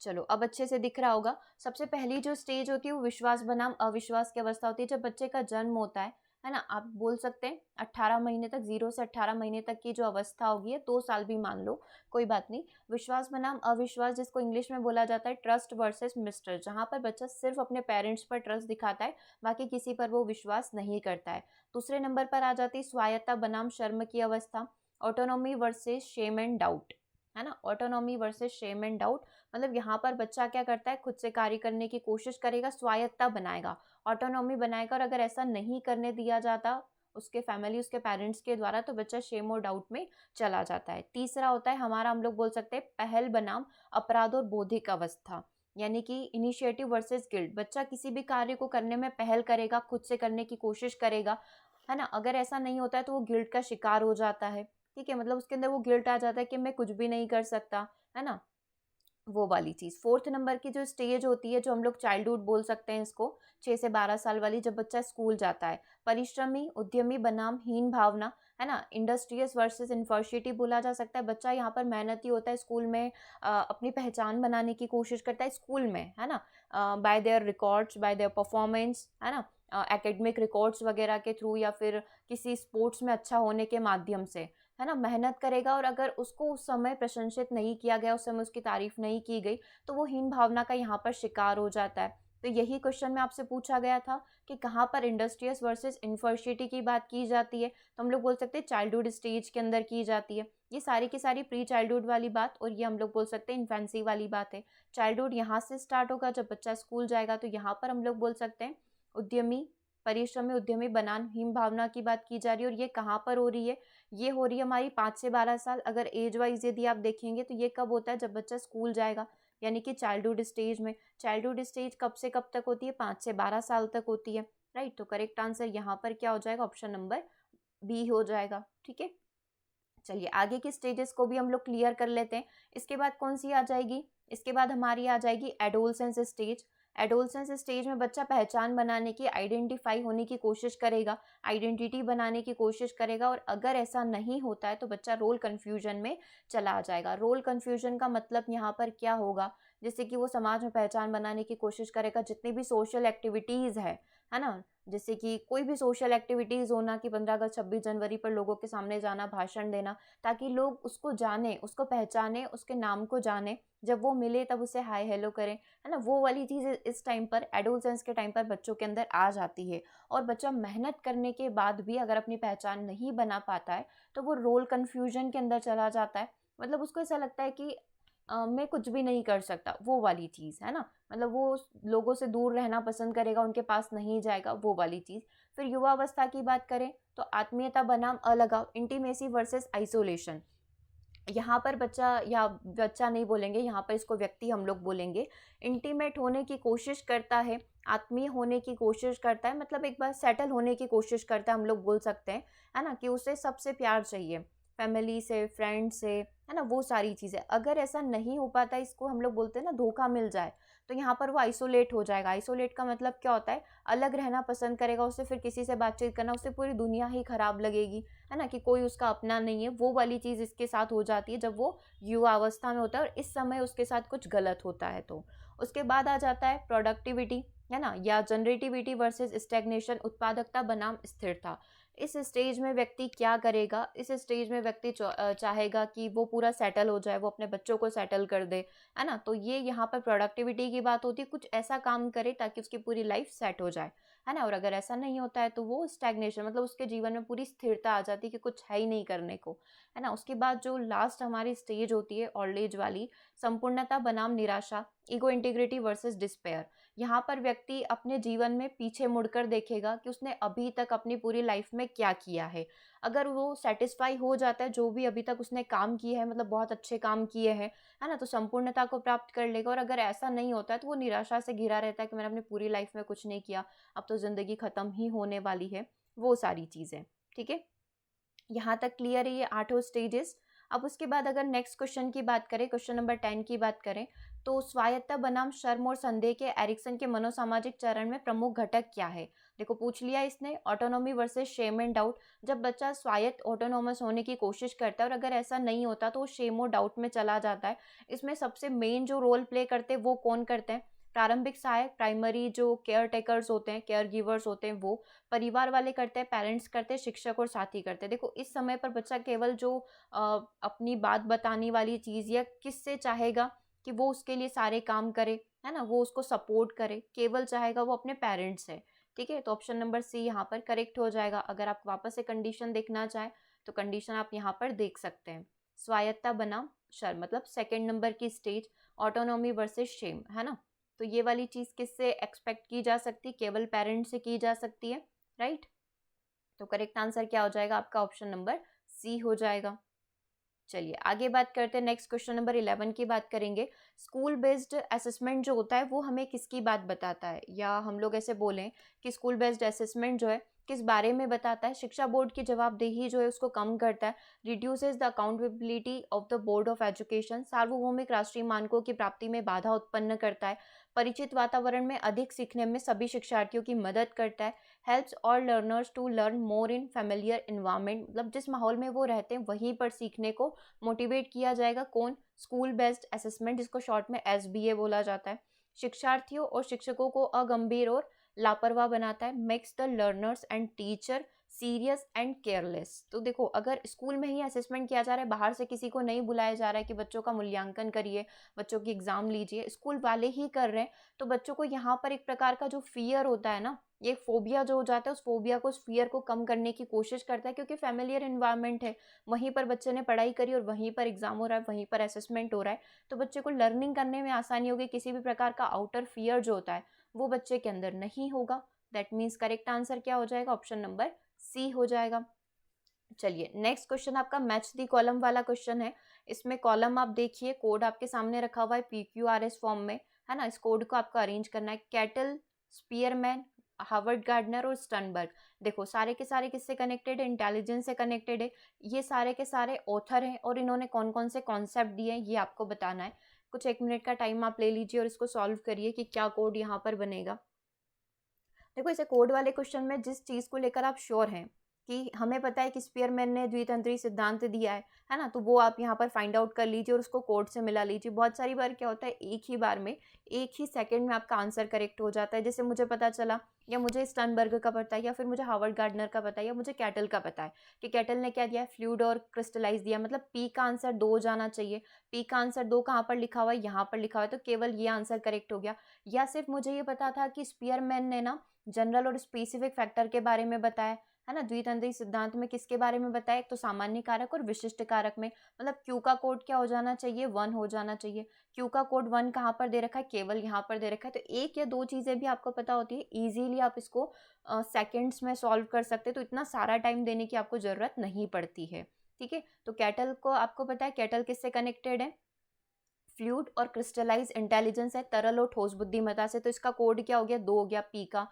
चलो अब अच्छे से दिख रहा होगा। सबसे पहली जो स्टेज होती है वो विश्वास बनाम अविश्वास की अवस्था होती है, जब बच्चे का जन्म होता है ना। आप बोल सकते हैं 18 महीने तक, 0 से 18 महीने तक की जो अवस्था होगी, 2 साल भी मान लो, कोई बात नहीं। विश्वास बनाम अविश्वास, जिसको इंग्लिश में बोला जाता है ट्रस्ट वर्सेस मिस्ट्रस्ट, जहाँ पर बच्चा सिर्फ अपने पेरेंट्स पर ट्रस्ट दिखाता है, बाकी किसी पर वो विश्वास नहीं करता है। दूसरे नंबर पर आ जाती है स्वायत्ता बनाम शर्म की अवस्था, autonomy versus shame and doubt, है ना। Autonomy versus shame and doubt मतलब यहाँ पर बच्चा क्या करता है, खुद से कार्य करने की कोशिश करेगा, स्वायत्ता बनाएगा, ऑटोनॉमी बनाएगा, और अगर ऐसा नहीं करने दिया जाता उसके फैमिली, उसके पेरेंट्स के द्वारा, तो बच्चा शेम और डाउट में चला जाता है। तीसरा होता है हमारा, हम लोग बोल सकते हैं पहल बनाम अपराध और बौद्धिक अवस्था, यानी कि इनिशिएटिव वर्सेस गिल्ट। बच्चा किसी भी कार्य को करने में पहल करेगा, खुद से करने की कोशिश करेगा, है ना। अगर ऐसा नहीं होता है तो वो गिल्ट का शिकार हो जाता है। ठीक है, मतलब उसके अंदर वो गिल्ट आ जाता है कि मैं कुछ भी नहीं कर सकता, है ना, वो वाली चीज़। 4th नंबर की जो स्टेज होती है, जो हम लोग चाइल्डहुड बोल सकते हैं इसको, 6 से 12 साल वाली, जब बच्चा स्कूल जाता है। परिश्रमी उद्यमी बनाम हीन भावना, है ना, इंडस्ट्रियस वर्सेस इन्फर्सिटी बोला जा सकता है। बच्चा यहाँ पर मेहनती होता है, स्कूल में अपनी पहचान बनाने की कोशिश करता है स्कूल में, है ना, bye there records, bye their performance, है ना, एकेडमिक रिकॉर्ड्स वगैरह के थ्रू, या फिर किसी स्पोर्ट्स में अच्छा होने के माध्यम से, है ना, मेहनत करेगा और अगर उसको उस समय प्रशंसित नहीं किया गया, उस समय उसकी तारीफ नहीं की गई, तो वो हीन भावना का यहाँ पर शिकार हो जाता है। तो यही क्वेश्चन में आपसे पूछा गया था कि कहाँ पर इंडस्ट्रियस वर्सेस इन्फर्टिलिटी की बात की जाती है, तो हम लोग बोल सकते हैं चाइल्डहुड स्टेज के अंदर की जाती है। ये सारी की सारी प्री चाइल्डहुड वाली बात, और ये हम लोग बोल सकते हैं इन्फेंसी वाली बात है। चाइल्डहुड यहाँ से स्टार्ट होगा जब बच्चा स्कूल जाएगा, तो यहाँ पर हम लोग बोल सकते हैं उद्यमी, परिश्रमी उद्यमी बनाम हीन भावना की बात की जा रही है। और ये कहाँ पर हो रही है? ये हो रही है हमारी 5 से 12 साल। अगर एज वाइज यदि आप देखेंगे तो ये कब होता है? जब बच्चा स्कूल जाएगा, यानी कि चाइल्डहुड स्टेज में। चाइल्डहुड स्टेज कब से कब तक होती है? 5 से 12 साल तक होती है, राइट। तो करेक्ट आंसर यहाँ पर क्या हो जाएगा? ऑप्शन नंबर बी हो जाएगा, ठीक है। चलिए आगे की स्टेजेस को भी हम लोग क्लियर कर लेते हैं। इसके बाद कौन सी आ जाएगी? इसके बाद हमारी आ जाएगी एडोलसेंस स्टेज। एडोलसेंस स्टेज में बच्चा पहचान बनाने की, आइडेंटिफाई होने की कोशिश करेगा, आइडेंटिटी बनाने की कोशिश करेगा, और अगर ऐसा नहीं होता है तो बच्चा रोल कन्फ्यूजन में चला जाएगा। रोल कन्फ्यूजन का मतलब यहाँ पर क्या होगा? जैसे कि वो समाज में पहचान बनाने की कोशिश करेगा, जितनी भी सोशल एक्टिविटीज़ है ना, जैसे कि कोई भी सोशल एक्टिविटीज़ होना, कि 15 अगस्त 26 जनवरी पर लोगों के सामने जाना, भाषण देना, ताकि लोग उसको जाने, उसको पहचाने, उसके नाम को जाने, जब वो मिले तब उसे हाय हेलो करें, है ना। वो वाली चीज़ इस टाइम पर, एडोलसेंस के टाइम पर बच्चों के अंदर आ जाती है। और बच्चा मेहनत करने के बाद भी अगर अपनी पहचान नहीं बना पाता है तो वो रोल कन्फ्यूजन के अंदर चला जाता है। मतलब उसको ऐसा लगता है कि मैं कुछ भी नहीं कर सकता, वो वाली चीज़, है ना। मतलब वो लोगों से दूर रहना पसंद करेगा, उनके पास नहीं जाएगा, वो वाली चीज़। फिर युवावस्था की बात करें तो आत्मीयता बनाम अलगाव, इंटीमेसी वर्सेस आइसोलेशन। यहाँ पर बच्चा, या बच्चा नहीं बोलेंगे, यहाँ पर इसको व्यक्ति हम लोग बोलेंगे, इंटीमेट होने की कोशिश करता है, आत्मीय होने की कोशिश करता है, मतलब एक बार सेटल होने की कोशिश करता है, हम लोग बोल सकते हैं, है ना, कि उसे सबसे प्यार चाहिए, फैमिली से, फ्रेंड से, है ना, वो सारी चीज़ें। अगर ऐसा नहीं हो पाता, इसको हम लोग बोलते हैं ना धोखा मिल जाए, तो यहाँ पर वो आइसोलेट हो जाएगा। आइसोलेट का मतलब क्या होता है? अलग रहना पसंद करेगा, उससे फिर किसी से बातचीत करना, उससे पूरी दुनिया ही खराब लगेगी, है ना, कि कोई उसका अपना नहीं है। वो वाली चीज़ इसके साथ हो जाती है जब वो युवा अवस्था में होता है और इस समय उसके साथ कुछ गलत होता है। तो उसके बाद आ जाता है प्रोडक्टिविटी, है ना, या जनरेटिविटी वर्सेस स्टैग्नेशन, उत्पादकता बनाम स्थिरता। इस स्टेज में व्यक्ति क्या करेगा? इस स्टेज में व्यक्ति चाहेगा कि वो पूरा सेटल हो जाए, वो अपने बच्चों को सेटल कर दे, है ना। तो ये यहाँ पर प्रोडक्टिविटी की बात होती है, कुछ ऐसा काम करे ताकि उसकी पूरी लाइफ सेट हो जाए, है ना। और अगर ऐसा नहीं होता है तो वो स्टैग्नेशन, मतलब उसके जीवन में पूरी स्थिरता आ जाती है कि कुछ है ही नहीं करने को, है ना। उसके बाद जो लास्ट हमारी स्टेज होती है ओल्ड एज वाली, संपूर्णता बनाम निराशा, ईगो इंटीग्रिटी वर्सेस डिस्पेयर। यहाँ पर व्यक्ति अपने जीवन में पीछे मुड़कर देखेगा कि उसने अभी तक अपनी पूरी लाइफ में क्या किया है। अगर वो सेटिस्फाई हो जाता है जो भी अभी तक उसने काम किए हैं, मतलब बहुत अच्छे काम किए हैं, है ना, तो संपूर्णता को प्राप्त कर लेगा। और अगर ऐसा नहीं होता है तो वो निराशा से घिरा रहता है कि मैंने अपनी पूरी लाइफ में कुछ नहीं किया, अब तो ज़िंदगी ख़त्म ही होने वाली है, वो सारी चीज़ें, ठीक है। यहाँ तक क्लियर है ये 8 स्टेजेस। अब उसके बाद अगर नेक्स्ट क्वेश्चन की बात करें, क्वेश्चन नंबर 10 की बात करें, तो स्वायत्ता बनाम शर्म और संदेह के एरिक्सन के मनोसामाजिक चरण में प्रमुख घटक क्या है? देखो पूछ लिया इसने, autonomy versus shame and doubt. जब बच्चा स्वायत्त ऑटोनॉमस होने की कोशिश करता है और अगर ऐसा नहीं होता तो वो शेम और डाउट में चला जाता है। इसमें सबसे मेन जो रोल प्ले करते हैं वो कौन करते हैं? प्रारंभिक सहायक, प्राइमरी जो केयर टेकर्स होते हैं, केयर गिवर्स होते हैं, वो परिवार वाले करते हैं, पेरेंट्स करते हैं, शिक्षक और साथी करते हैं। देखो इस समय पर बच्चा केवल जो अपनी बात बताने वाली चीज़ या किससे चाहेगा कि वो उसके लिए सारे काम करे, है ना, वो उसको सपोर्ट करे, केवल चाहेगा वो अपने पेरेंट्स से, ठीक है। तो ऑप्शन नंबर सी यहाँ पर करेक्ट हो जाएगा। अगर आप वापस से कंडीशन देखना चाहें तो कंडीशन आप यहाँ पर देख सकते हैं, स्वायत्ता बनाम शर्म, मतलब सेकेंड नंबर की स्टेज, ऑटोनॉमी वर्सेस शेम, है ना। तो ये वाली चीज़ किससे एक्सपेक्ट की जा सकती? केवल पेरेंट्स से की जा सकती है, राइट। तो करेक्ट आंसर क्या हो जाएगा आपका? ऑप्शन नंबर सी हो जाएगा। चलिए आगे बात करते हैं, नेक्स्ट क्वेश्चन नंबर 11 की बात करेंगे। स्कूल बेस्ड असेसमेंट जो होता है वो हमें किसकी बात बताता है, या हम लोग ऐसे बोलें कि स्कूल बेस्ड असेसमेंट जो है किस बारे में बताता है? शिक्षा बोर्ड की जवाबदेही जो है उसको कम करता है, reduces the accountability of the board of education, सार्वभौमिक राष्ट्रीय मानकों की प्राप्ति में बाधा उत्पन्न करता है, परिचित वातावरण में अधिक सीखने में सभी शिक्षार्थियों की मदद करता है, helps all learners to learn more in familiar environment, मतलब जिस माहौल में वो रहते हैं वहीं पर सीखने को मोटिवेट किया जाएगा। कौन? स्कूल बेस्ड असेसमेंट, जिसको शॉर्ट में एसबीए बोला जाता है। शिक्षार्थियों और शिक्षकों को अगंभीर और लापरवाह बनाता है, makes the learners and teacher serious and careless. तो देखो, अगर स्कूल में ही असेसमेंट किया जा रहा है, बाहर से किसी को नहीं बुलाया जा रहा है कि बच्चों का मूल्यांकन करिए, बच्चों की एग्जाम लीजिए, स्कूल वाले ही कर रहे हैं, तो बच्चों को यहाँ पर एक प्रकार का जो फियर होता है ना, ये फोबिया जो हो जाता है, उस फोबिया को, उस फियर को कम करने की कोशिश करता है, क्योंकि फैमिलियर इन्वायरमेंट है, वहीं पर बच्चे ने पढ़ाई करी और वहीं पर एग्जाम हो रहा है, वहीं पर असेसमेंट हो रहा है, तो बच्चे को लर्निंग करने में आसानी होगी। किसी भी प्रकार का आउटर फियर जो होता है वो बच्चे के अंदर नहीं होगा। दैट मीन्स करेक्ट आंसर क्या हो जाएगा? ऑप्शन नंबर सी हो जाएगा। चलिए, नेक्स्ट क्वेश्चन आपका मैच दी कॉलम वाला क्वेश्चन है। इसमें कॉलम आप देखिए, कोड आपके सामने रखा हुआ है PQRS फॉर्म में, है ना। इस कोड को आपको अरेंज करना है। कैटल, स्पीयरमैन, हार्वर्ड गार्डनर और स्टनबर्ग। देखो, सारे के सारे किससे कनेक्टेड है? इंटेलिजेंस से कनेक्टेड है। ये सारे के सारे ऑथर हैं और इन्होंने कौन कौन से कॉन्सेप्ट दिए हैं ये आपको बताना है। कुछ 1 मिनट का टाइम आप ले लीजिए और इसको सॉल्व करिए कि क्या कोड यहाँ पर बनेगा। देखो, इसे कोड वाले क्वेश्चन में जिस चीज़ को लेकर आप श्योर हैं कि हमें पता है कि स्पीयरमैन ने द्वितंत्री सिद्धांत दिया है ना, तो वो आप यहाँ पर फाइंड आउट कर लीजिए और उसको कोड से मिला लीजिए। बहुत सारी बार क्या होता है, एक ही बार में, एक ही सेकंड में आपका आंसर करेक्ट हो जाता है। जैसे मुझे पता चला, या मुझे स्टनबर्ग का पता है, या फिर मुझे हार्वर्ड गार्डनर का पता है, या मुझे कैटल का पता है कि कैटल ने क्या दिया है, फ्लूइड और क्रिस्टलाइज दिया, मतलब पी का आंसर 2 जाना चाहिए। पी का आंसर 2 कहाँ पर लिखा हुआ है? यहाँ पर लिखा हुआ है, तो केवल ये आंसर करेक्ट हो गया। या सिर्फ मुझे ये पता था कि स्पीयरमैन ने ना जनरल और स्पेसिफिक फैक्टर के बारे में बताया, है ना। द्वितंत्री सिद्धांत में किसके बारे में बताया? एक तो सामान्य कारक और विशिष्ट कारक में, मतलब क्यू का कोड क्या हो जाना चाहिए? 1 हो जाना चाहिए। क्यू का कोड 1 कहाँ पर दे रखा है? केवल यहाँ पर दे रखा है। तो एक या दो चीजें भी आपको पता होती है, इजीली आप इसको सेकेंड्स में सॉल्व कर सकते हैं, तो इतना सारा टाइम देने की आपको जरूरत नहीं पड़ती है। ठीक है, तो कैटल को आपको पता है, कैटल किससे कनेक्टेड है? फ्लूइड और क्रिस्टलाइज इंटेलिजेंस है, तरल और ठोस बुद्धिमत्ता से। तो इसका कोड क्या हो गया? 2 हो गया पी का।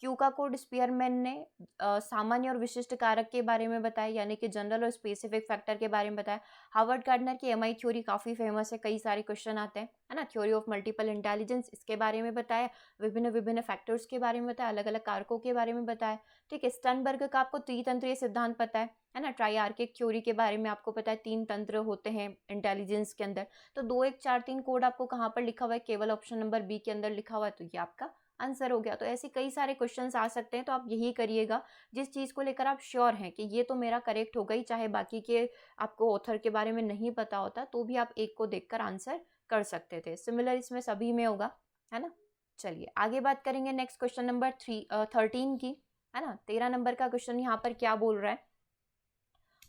क्यू का कोड स्पीयरमैन ने सामान्य और विशिष्ट कारक के बारे में बताया, यानी कि जनरल और स्पेसिफिक फैक्टर के बारे में बताया। हार्वर्ड गार्डनर की MI थ्योरी काफ़ी फेमस है, कई सारे क्वेश्चन आते हैं, है ना। थ्योरी ऑफ मल्टीपल इंटेलिजेंस, इसके बारे में बताया। विभिन्न विभिन्न फैक्टर्स के बारे में बताया, अलग अलग कारकों के बारे में बताया। ठीक है, स्टनबर्ग का आपको त्रितंत्रीय सिद्धांत पता है ना। ट्राइआर्किक थ्योरी के बारे में आपको पता है, 3 तंत्र होते हैं इंटेलिजेंस के अंदर। तो 2 1 4 3 कोड आपको कहाँ पर लिखा हुआ है? केवल ऑप्शन नंबर बी के अंदर लिखा हुआ है, तो ये आपका आंसर हो गया। तो ऐसे कई सारे क्वेश्चंस आ सकते हैं, तो आप यही करिएगा जिस चीज़ को लेकर आप श्योर हैं कि ये तो मेरा करेक्ट होगा ही, चाहे बाकी के आपको ऑथर के बारे में नहीं पता होता तो भी आप एक को देखकर आंसर कर सकते थे। सिमिलर इसमें सभी में होगा, है ना। चलिए आगे बात करेंगे नेक्स्ट क्वेश्चन नंबर 13 की, है ना। 13 नंबर का क्वेश्चन यहाँ पर क्या बोल रहा है?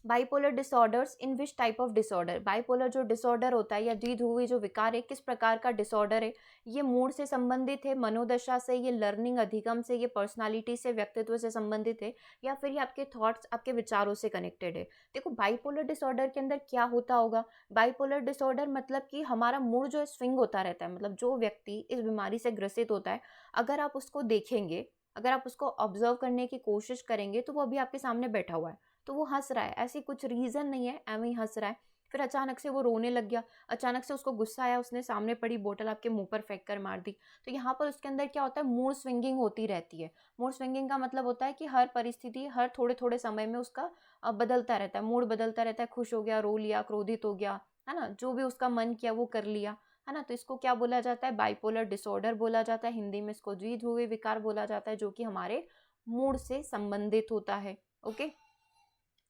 Bipolar disorders in which type of disorder. Bipolar जो डिसऑर्डर होता है या द्विध्रुवी जो विकार है, किस प्रकार का डिसऑर्डर है? ये मूड से संबंधित है, मनोदशा से, ये लर्निंग अधिगम से, ये पर्सनालिटी से, व्यक्तित्व से संबंधित है, या फिर ये आपके थॉट्स, आपके विचारों से कनेक्टेड है? देखो, बाइपोलर डिसऑर्डर के अंदर क्या होता होगा? बाइपोलर डिसऑर्डर मतलब कि हमारा मूड जो है स्विंग होता रहता है, मतलब जो व्यक्ति इस बीमारी से ग्रसित होता है, अगर आप उसको देखेंगे, अगर आप उसको ऑब्जर्व करने की कोशिश करेंगे, तो वो अभी आपके सामने बैठा हुआ है, तो वो हंस रहा है, ऐसी कुछ रीजन नहीं है, एवं ही हंस रहा है। फिर अचानक से वो रोने लग गया, अचानक से उसको गुस्सा आया, उसने सामने पड़ी बोतल आपके मुंह पर फेंक कर मार दी। तो यहाँ पर उसके अंदर क्या होता है? मूड स्विंगिंग होती रहती है। मूड स्विंगिंग का मतलब होता है कि हर परिस्थिति, हर थोड़े थोड़े समय में उसका बदलता रहता है, मूड बदलता रहता है। खुश हो गया, रो लिया, क्रोधित हो गया, है ना, जो भी उसका मन किया वो कर लिया, है ना। तो इसको क्या बोला जाता है? बाइपोलर डिसऑर्डर बोला जाता है। हिंदी में इसको द्विध्रुवी विकार बोला जाता है, जो कि हमारे मूड से संबंधित होता है। ओके,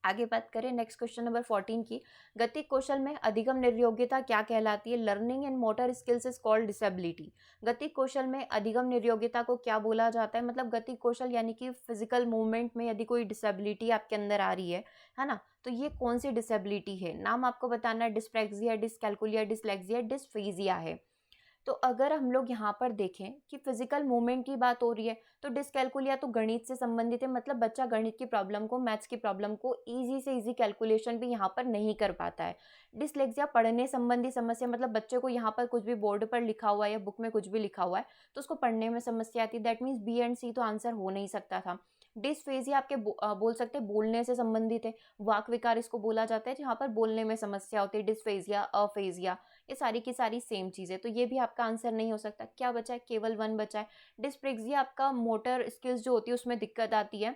आगे बात करें नेक्स्ट क्वेश्चन नंबर 14 की। गतिक कौशल में अधिगम निर्योग्यता क्या कहलाती है? Learning and motor skills is called disability. गतिक कौशल में अधिगम निर्योग्यता को क्या बोला जाता है? मतलब गतिक कौशल यानी कि फिजिकल मूवमेंट में यदि कोई डिसेबिलिटी आपके अंदर आ रही है ना, तो ये कौन सी डिसेबिलिटी है? नाम आपको बताना है। डिस्प्रैक्सिया, डिसकैल्कुलिया, डिसलेक्सिया, डिस्फेजिया है। तो अगर हम लोग यहाँ पर देखें कि फिजिकल मूवमेंट की बात हो रही है, तो डिसकैल्कुलिया तो गणित से संबंधित है, मतलब बच्चा गणित की प्रॉब्लम को, मैथ्स की प्रॉब्लम को इजी से इजी कैलकुलेशन भी यहाँ पर नहीं कर पाता है। डिसलेक्सिया पढ़ने संबंधी समस्या, मतलब बच्चे को यहाँ पर कुछ भी बोर्ड पर लिखा हुआ है या बुक में कुछ भी लिखा हुआ है तो उसको पढ़ने में समस्या आती है। दैट मीन्स बी एंड सी तो आंसर हो नहीं सकता था। डिसफेजिया आपके बोल सकते हैं बोलने से संबंधित है, वाक विकार इसको बोला जाता है, जहाँ पर बोलने में समस्या होती है। डिसफेजिया, अफेजिया, ये सारी की सारी सेम चीज़ है, तो ये भी आपका आंसर नहीं हो सकता। क्या बचा है? केवल 1 बचा है। डिस्प्रेक्सिया आपका मोटर स्किल्स जो होती है उसमें दिक्कत आती है,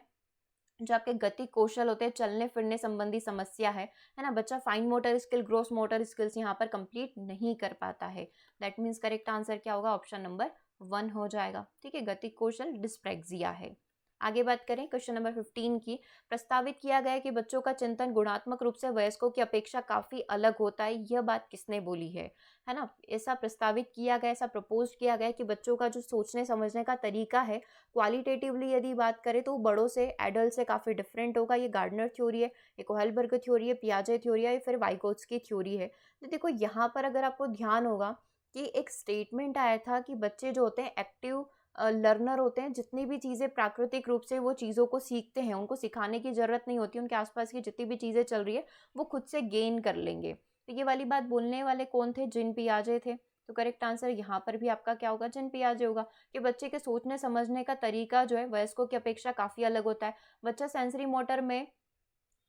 जो आपके गति कौशल होते हैं, चलने फिरने संबंधी समस्या है ना। बच्चा fine motor skill, gross motor skills यहाँ पर कंप्लीट नहीं कर पाता है। दैट मीन्स करेक्ट आंसर क्या होगा? ऑप्शन नंबर 1 हो जाएगा। ठीक है, गति कौशल डिस्प्रेक्सिया है। आगे बात करें क्वेश्चन नंबर 15 की। प्रस्तावित किया गया है कि बच्चों का चिंतन गुणात्मक रूप से वयस्कों की अपेक्षा काफी अलग होता है, यह बात किसने बोली है ना। ऐसा प्रस्तावित किया गया, ऐसा प्रपोज किया गया कि बच्चों का जो सोचने समझने का तरीका है, क्वालिटेटिवली यदि बात करें तो बड़ों से, एडल्ट से काफी डिफरेंट होगा। ये गार्डनर थ्योरी है, ये कोहलबर्ग थ्योरी है, पियाजे थ्योरी है, फिर वाइगोत्स्की थ्योरी है। तो देखो यहाँ पर अगर आपको ध्यान होगा कि एक स्टेटमेंट आया था कि बच्चे जो होते हैं एक्टिव लर्नर होते हैं, जितनी भी चीज़ें प्राकृतिक रूप से वो चीज़ों को सीखते हैं, उनको सिखाने की ज़रूरत नहीं होती, उनके आसपास की जितनी भी चीज़ें चल रही है वो खुद से गेन कर लेंगे। तो ये वाली बात बोलने वाले कौन थे? जिन पियाजे थे। तो करेक्ट आंसर यहाँ पर भी आपका क्या होगा? जिन पियाजे होगा। कि बच्चे के सोचने समझने का तरीका जो है वयस्कों की अपेक्षा काफ़ी अलग होता है। बच्चा सेंसरी मोटर में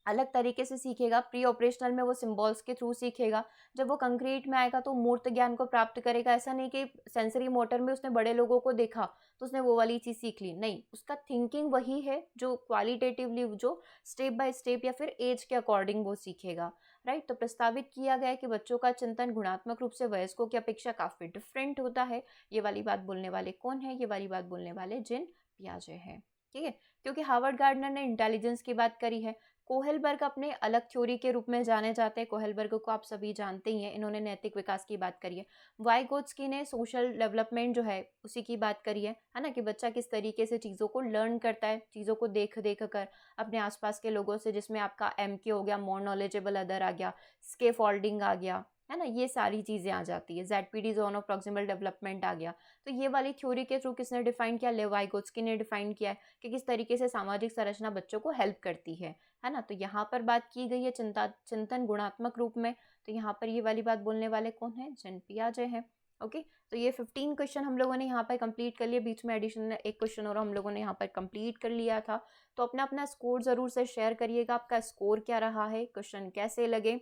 अलग तरीके से सीखेगा, प्री ऑपरेशनल में वो सिम्बॉल्स के थ्रू सीखेगा, जब वो कंक्रीट में आएगा तो मूर्त ज्ञान को प्राप्त करेगा। ऐसा नहीं कि सेंसरी मोटर में उसने बड़े लोगों को देखा तो उसने वो वाली चीज़ सीख ली, नहीं, उसका थिंकिंग वही है जो क्वालिटेटिवली, जो स्टेप बाय स्टेप या फिर एज के अकॉर्डिंग वो सीखेगा। राइट। तो प्रस्तावित किया गया है कि बच्चों का चिंतन गुणात्मक रूप से वयस्कों की अपेक्षा काफ़ी डिफरेंट होता है। ये वाली बात बोलने वाले कौन है? ये वाली बात बोलने वाले जिन पियाजे हैं। ठीक है। क्योंकि हार्वर्ड गार्डनर ने इंटेलिजेंस की बात करी है। कोहेलबर्ग अपने अलग थ्योरी के रूप में जाने जाते हैं। कोहेलबर्ग को आप सभी जानते ही हैं, इन्होंने नैतिक विकास की बात करी है। वाइगोत्स्की ने सोशल डेवलपमेंट जो है उसी की बात करी है ना, कि बच्चा किस तरीके से चीज़ों को लर्न करता है, चीज़ों को देख देख कर अपने आसपास के लोगों से, जिसमें आपका MK हो गया, मोर नॉलेजेबल अदर आ गया, स्केफोल्डिंग आ गया, है ना, ये सारी चीज़ें आ जाती है। ZPD zone of proximal development आ गया। तो ये वाली थ्योरी के थ्रू किसने डिफाइन किया? लेव वाइगोत्स्की ने डिफाइन किया है कि किस तरीके से सामाजिक संरचना बच्चों को हेल्प करती है ना। तो यहाँ पर बात की गई है चिंतन गुणात्मक रूप में। तो यहाँ पर ये वाली बात बोलने वाले कौन है? जिन पियाजे हैं। ओके। तो ये 15 क्वेश्चन हम लोगों ने यहाँ पर कंप्लीट कर लिया। बीच में एडिशन एक क्वेश्चन और हम लोगों ने यहाँ पर कंप्लीट कर लिया था। तो अपना अपना स्कोर ज़रूर से शेयर करिएगा, आपका स्कोर क्या रहा है, क्वेश्चन कैसे लगे,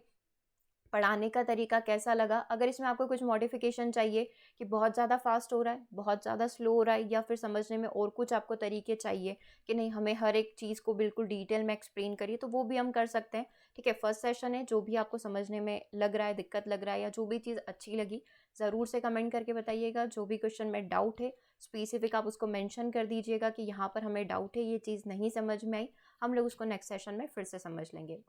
पढ़ाने का तरीका कैसा लगा। अगर इसमें आपको कुछ मॉडिफिकेशन चाहिए कि बहुत ज़्यादा फास्ट हो रहा है, बहुत ज़्यादा स्लो हो रहा है, या फिर समझने में और कुछ आपको तरीके चाहिए कि नहीं हमें हर एक चीज़ को बिल्कुल डिटेल में एक्सप्लेन करिए, तो वो भी हम कर सकते हैं। ठीक है। फर्स्ट सेशन है, जो भी आपको समझने में लग रहा है, दिक्कत लग रहा है, या जो भी चीज़ अच्छी लगी ज़रूर से कमेंट करके बताइएगा। जो भी क्वेश्चन में डाउट है स्पेसिफिक आप उसको मैंशन कर दीजिएगा कि यहाँ पर हमें डाउट है, ये चीज़ नहीं समझ में आई, हम लोग उसको नेक्स्ट सेशन में फिर से समझ लेंगे।